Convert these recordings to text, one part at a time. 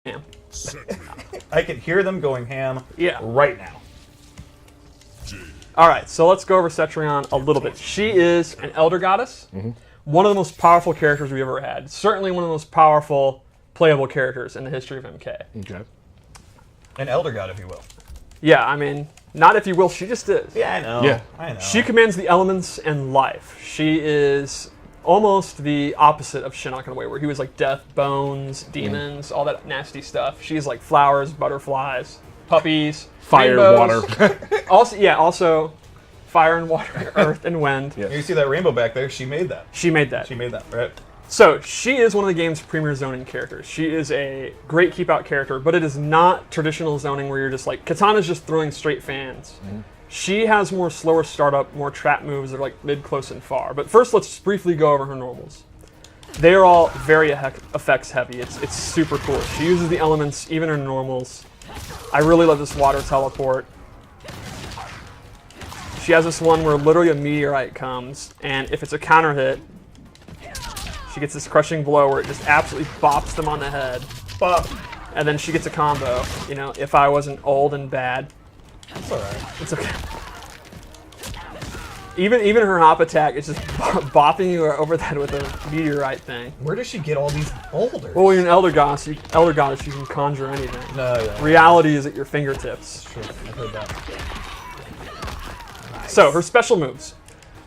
ham. I can hear them going ham right now. All right, so let's go over Cetrion a little bit. She is an Elder Goddess, one of the most powerful characters we've ever had. Certainly one of the most powerful playable characters in the history of MK. Okay. An Elder God, if you will. Yeah, I mean, not if you will, she just is. Yeah, I know. Yeah. I know. She commands the elements and life. She is almost the opposite of Shinnok in a way, where he was like death, bones, demons, all that nasty stuff. She's like flowers, butterflies, puppies, Fire, rainbows. water. Also fire and water, earth and wind. Yes. You see that rainbow back there? She made that. She made that. She made that, right? So she is one of the game's premier zoning characters. She is a great keep out character, but it is not traditional zoning where you're just like, Katana's just throwing straight fans. She has more slower startup, more trap moves that are like mid, close, and far. But first, let's briefly go over her normals. They are all very effects heavy. It's super cool. She uses the elements, even her normals. I really love this water teleport. She has this one where literally a meteorite comes, and if it's a counter hit, she gets this crushing blow where it just absolutely bops them on the head. Bop. And then she gets a combo. You know, if I wasn't old and bad. It's alright. It's okay. Even her hop attack is just bopping you over that with a meteorite thing. Where does she get all these boulders? Well, when you're an Elder Goddess, you can conjure anything. No, yeah. Reality is at your fingertips. True. I've heard that. So, her special moves.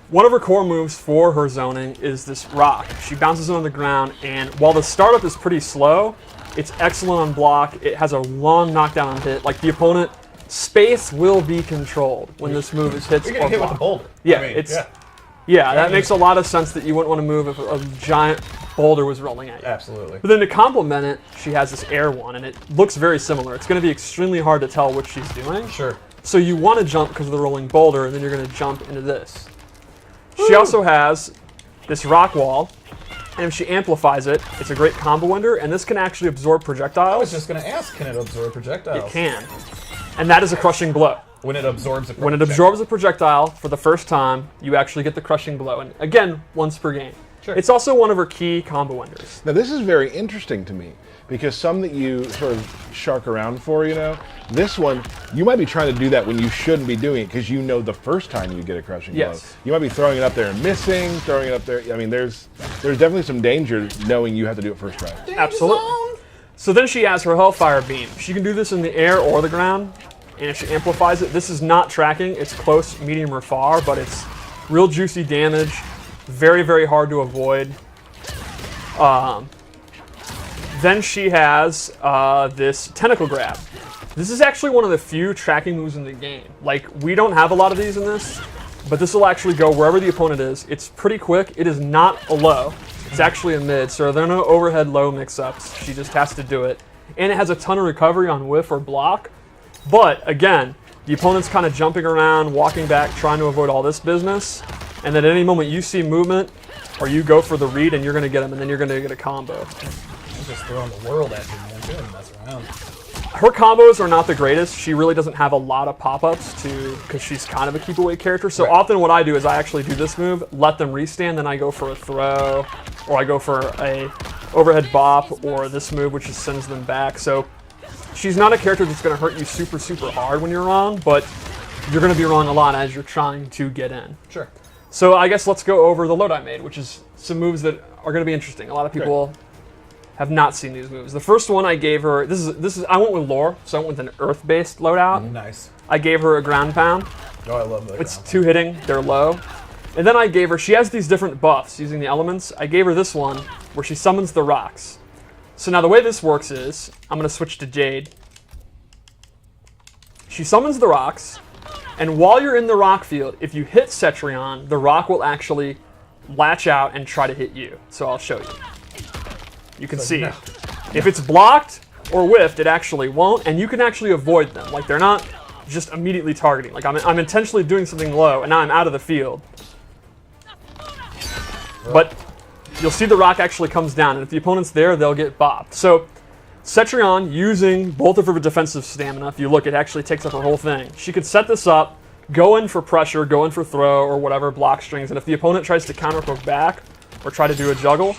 One of her core moves for her zoning is this rock. She bounces it on the ground, and while the startup is pretty slow, it's excellent on block. It has a long knockdown on hit. Like, the opponent, space will be controlled when this move is hit You're or getting hit with blocked. a boulder. Yeah, I mean, yeah, that makes a lot of sense that you wouldn't want to move if a giant boulder was rolling at you. Absolutely. But then to complement it, she has this air one, and it looks very similar. It's going to be extremely hard to tell what she's doing. Sure. So you want to jump because of the rolling boulder, and then you're going to jump into this. She also has this rock wall, and if she amplifies it, it's a great combo ender, and this can actually absorb projectiles. I was just going to ask, can it absorb projectiles? It can. And that is a crushing blow. When it absorbs a projectile. When it absorbs a projectile for the first time, you actually get the crushing blow. And again, once per game. Sure. It's also one of her key combo enders. Now this is very interesting to me because some that you sort of shark around for, you know, this one, you might be trying to do that when you shouldn't be doing it because you know the first time you get a crushing blow. You might be throwing it up there and missing, throwing it up there. I mean, there's definitely some danger knowing you have to do it first try. Absolutely. So then she has her Hellfire Beam. She can do this in the air or the ground. And if she amplifies it, this is not tracking. It's close, medium, or far, but it's real juicy damage. Very, very hard to avoid. Then she has this Tentacle Grab. This is actually one of the few tracking moves in the game. Like, we don't have a lot of these in this, but this will actually go wherever the opponent is. It's pretty quick. It is not a low. It's actually a mid, so there are no overhead low mix-ups. She just has to do it. And it has a ton of recovery on whiff or block. But, again, the opponent's kind of jumping around, walking back, trying to avoid all this business. And then at any moment you see movement, or you go for the read and you're going to get them, and then you're going to get a combo. She's just throwing the world at you, man. She doesn't mess around. Her combos are not the greatest. She really doesn't have a lot of pop-ups because she's kind of a keep-away character. So often what I do is I actually do this move, let them restand, then I go for a throw, or I go for a overhead bop, or this move which just sends them back. So she's not a character that's going to hurt you super, super hard when you're wrong, but you're going to be wrong a lot as you're trying to get in. Sure. So I guess let's go over the load I made, which is some moves that are going to be interesting. A lot of people have not seen these moves. The first one I gave her, I went with lore, so I went with an earth-based loadout. Nice. I gave her a ground pound. Oh, I love that. It's 2 hitting, they're low. And then I gave her, she has these different buffs using the elements. I gave her this one where she summons the rocks. So now the way this works is, I'm going to switch to Jade. She summons the rocks, and while you're in the rock field, if you hit Cetrion, the rock will actually latch out and try to hit you. So I'll show you. You can see. No. If it's blocked or whiffed, it actually won't, and you can actually avoid them. Like, they're not just immediately targeting. Like, I'm intentionally doing something low, and now I'm out of the field. But you'll see the rock actually comes down, and if the opponent's there, they'll get bopped. So Cetrion, using both of her defensive stamina, if you look, it actually takes up her whole thing. She could set this up, go in for pressure, go in for throw, or whatever, block strings, and if the opponent tries to counter poke back, or try to do a juggle,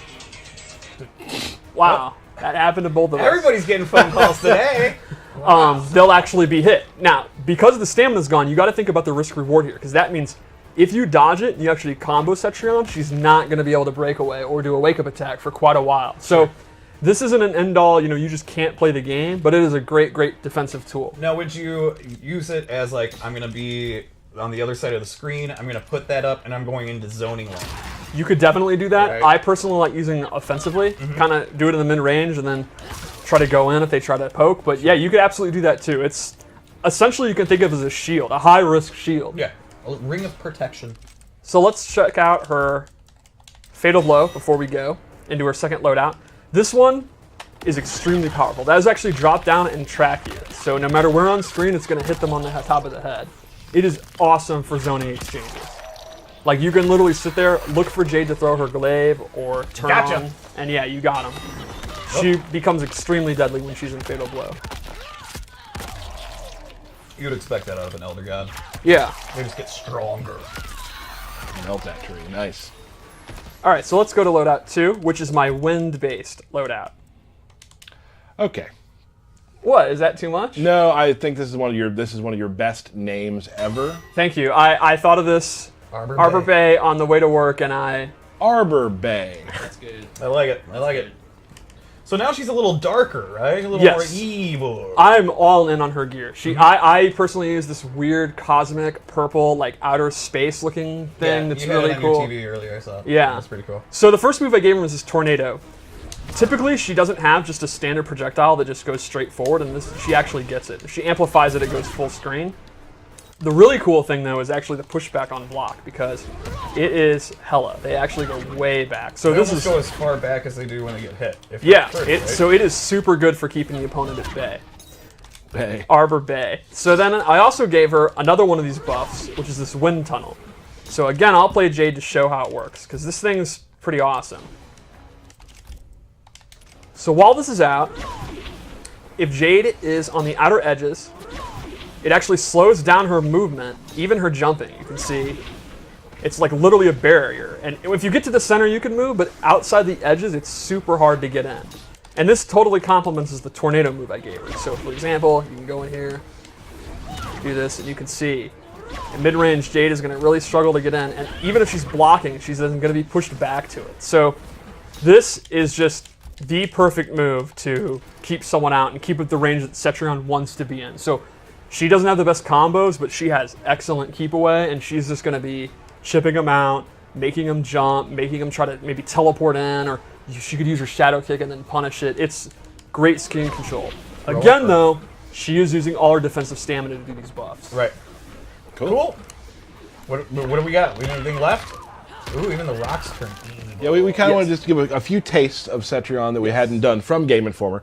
wow. That happened to both of us. Everybody's getting phone calls today. They'll actually be hit. Now, because the stamina's gone, you got to think about the risk-reward here, because that means if you dodge it and you actually combo Cetrion, she's not going to be able to break away or do a wake-up attack for quite a while. So this isn't an end-all, you just can't play the game, but it is a great, great defensive tool. Now, would you use it as, like, I'm going to be on the other side of the screen, I'm going to put that up, and I'm going into zoning lane? You could definitely do that. Right. I personally like using it offensively, kind of do it in the mid-range and then try to go in if they try to poke. But yeah, you could absolutely do that too. It's essentially you can think of it as a shield, a high-risk shield. Yeah, a ring of protection. So let's check out her Fatal Blow before we go into her second loadout. This one is extremely powerful. That is actually drop down and track you. So no matter where on screen, it's going to hit them on the top of the head. It is awesome for zoning exchanges. Like, you can literally sit there, look for Jade to throw her glaive or turn on, and yeah, you got him. She becomes extremely deadly when she's in Fatal Blow. You would expect that out of an Elder God. Yeah. They just get stronger. Melt that tree. Nice. All right, so let's go to loadout 2, which is my wind-based loadout. Okay. What, is that too much? No, I think this is one of your best names ever. Thank you. I thought of this Arbor Bay on the way to work, and Arbor Bay. That's good. I like it. I like it. So now she's a little darker, right? A little more evil. I'm all in on her gear. I personally use this weird cosmic purple, like outer space looking thing that's really had it cool. on your TV earlier, I saw. Yeah. That's pretty cool. So the first move I gave her was this tornado. Typically, she doesn't have just a standard projectile that just goes straight forward, and she actually gets it. If she amplifies it, it goes full screen. The really cool thing, though, is actually the pushback on block, because it is hella. They actually go way back. So They this almost is go as far back as they do when they get hit. So it is super good for keeping the opponent at bay. Bay. Arbor Bay. So then I also gave her another one of these buffs, which is this wind tunnel. So again, I'll play Jade to show how it works, because this thing's pretty awesome. So while this is out, if Jade is on the outer edges, it actually slows down her movement, even her jumping. You can see it's like literally a barrier. And if you get to the center, you can move, but outside the edges, it's super hard to get in. And this totally complements the tornado move I gave her. So for example, you can go in here, do this, and you can see in mid-range, Jade is going to really struggle to get in. And even if she's blocking, she's going to be pushed back to it. So this is just the perfect move to keep someone out and keep it the range that Cetrion wants to be in. So she doesn't have the best combos, but she has excellent keep away, and she's just going to be chipping them out, making them jump, making them try to maybe teleport in, or she could use her shadow kick and then punish it. It's great screen control. Again, though, she is using all her defensive stamina to do these buffs. Right. Cool. What do we got? We have anything left? Ooh, even the rocks turn. Yeah, we kind of want to just give a few tastes of Cetrion that we hadn't done from Game Informer.